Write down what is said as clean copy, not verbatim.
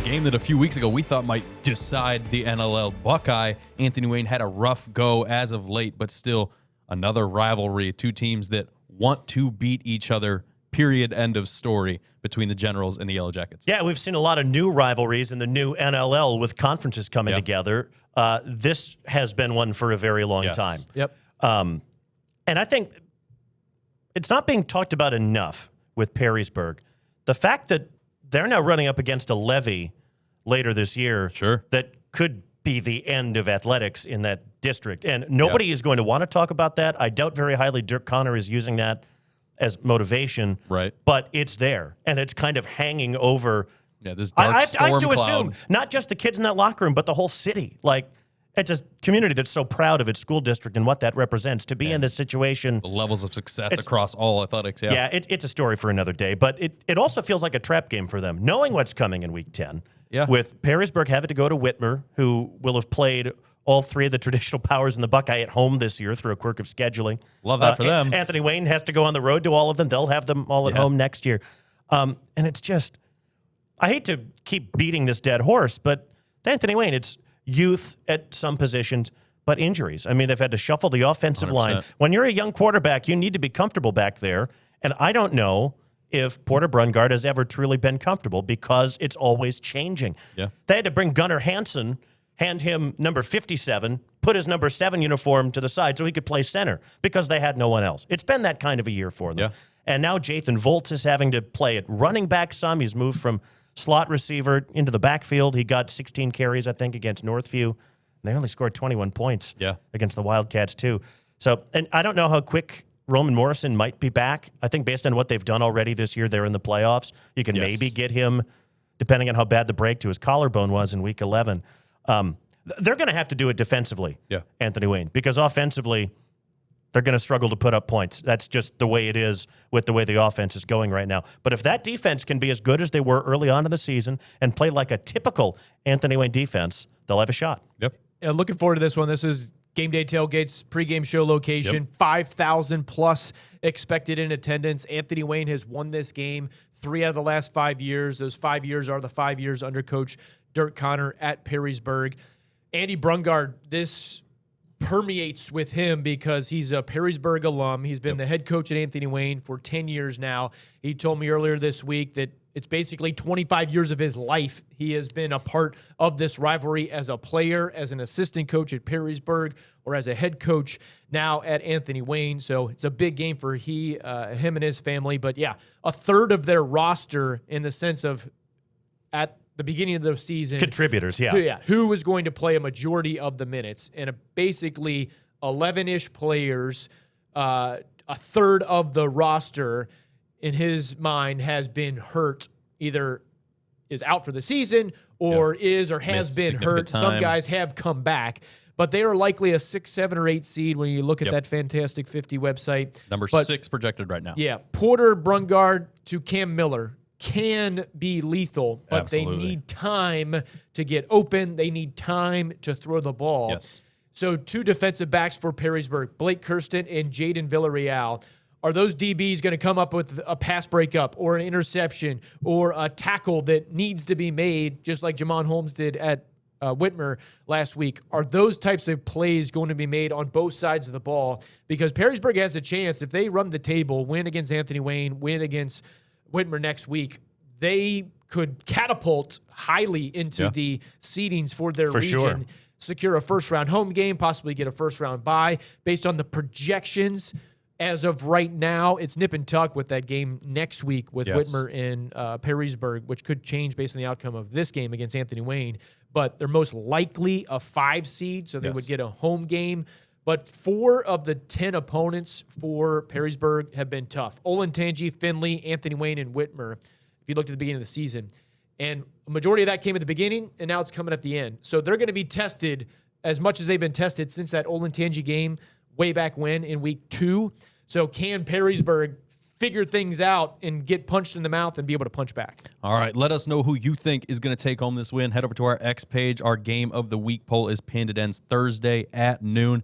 A game that a few weeks ago we thought might decide the NLL. Buckeye, Anthony Wayne had a rough go as of late, but still another rivalry. Two teams that want to beat each other, period, end of story, between the Generals and the Yellow Jackets. Yeah, we've seen a lot of new rivalries in the new NLL with conferences coming together. This has been one for a very long time. Yep. And I think it's not being talked about enough with Perrysburg. The fact that they're now running up against a levy later this year that could be the end of athletics in that district. And nobody is going to want to talk about that. I doubt very highly Dirk Connor is using that as motivation. Right. But it's there, and it's kind of hanging over. Yeah, this dark storm I have to cloud. assume not just the kids in that locker room, but the whole city. Like, it's a community that's so proud of its school district and what that represents. To be in this situation, The levels of success across all athletics. Yeah, it's a story for another day. But it also feels like a trap game for them, knowing what's coming in Week 10. Yeah. With Perrysburg having to go to Whitmer, who will have played all three of the traditional powers in the Buckeye at home this year through a quirk of scheduling. Love that for them. Anthony Wayne has to go on the road to all of them. They'll have them all at home next year. And it's just, I hate to keep beating this dead horse, but with Anthony Wayne, it's youth at some positions, but injuries. I mean, they've had to shuffle the offensive 100%. line. When you're a young quarterback, you need to be comfortable back there. And I don't know if Porter Brungard has ever truly been comfortable because it's always changing. Yeah. They had to bring Gunnar Hansen, hand him number 57, put his number 7 uniform to the side so he could play center because they had no one else. It's been that kind of a year for them. Yeah. And now Jathan Volts is having to play at running back some. He's moved from slot receiver into the backfield. He got 16 carries, I think, against Northview. And they only scored 21 points against the Wildcats, too. So, and I don't know how quick Roman Morrison might be back. I think based on what they've done already this year, they're in the playoffs. You can maybe get him, depending on how bad the break to his collarbone was in Week 11. They're going to have to do it defensively, Anthony Wayne, because offensively, they're going to struggle to put up points. That's just the way it is with the way the offense is going right now. But if that defense can be as good as they were early on in the season and play like a typical Anthony Wayne defense, they'll have a shot. Yep. Looking forward to this one. This is Game Day Tailgates pregame show location. 5,000 plus expected in attendance. Anthony Wayne has won this game 3 out of the last 5 years. Those 5 years are the 5 years under Coach Dirk Connor at Perrysburg. Andy Brungard, this permeates with him because he's a Perrysburg alum. He's been the head coach at Anthony Wayne for 10 years now. He told me earlier this week that it's basically 25 years of his life. He has been a part of this rivalry as a player, as an assistant coach at Perrysburg, or as a head coach now at Anthony Wayne. So it's a big game for him and his family. But yeah, a third of their roster in the sense of at the beginning of the season. Contributors, who was going to play a majority of the minutes. And basically 11-ish players, a third of the roster, in his mind, has been hurt, either is out for the season or is or has been hurt. Some guys have come back. But they are likely a 6, 7, or 8 seed when you look at that Fantastic 50 website. Number 6 projected right now. Yeah. Porter Brungard to Cam Miller can be lethal, but they need time to get open. They need time to throw the ball. Yes. So 2 defensive backs for Perrysburg, Blake Kirsten and Jaden Villarreal. Are those DBs going to come up with a pass breakup or an interception or a tackle that needs to be made, just like Jamon Holmes did at Whitmer last week? Are those types of plays going to be made on both sides of the ball? Because Perrysburg has a chance, if they run the table, win against Anthony Wayne, win against Whitmer next week, they could catapult highly into the seedings for their region, secure a first-round home game, possibly get a first-round bye. Based on the projections as of right now, it's nip and tuck with that game next week with Whitmer and Perrysburg, which could change based on the outcome of this game against Anthony Wayne. But they're most likely a 5 seed, so they would get a home game. But 4 of the 10 opponents for Perrysburg have been tough. Olentangy, Findlay, Anthony Wayne, and Whitmer, if you looked at the beginning of the season. And a majority of that came at the beginning, and now it's coming at the end. So they're going to be tested as much as they've been tested since that Olentangy game way back when in Week 2. So can Perrysburg figure things out and get punched in the mouth and be able to punch back? All right, let us know who you think is going to take home this win. Head over to our X page. Our Game of the Week poll is pinned. It ends Thursday at noon.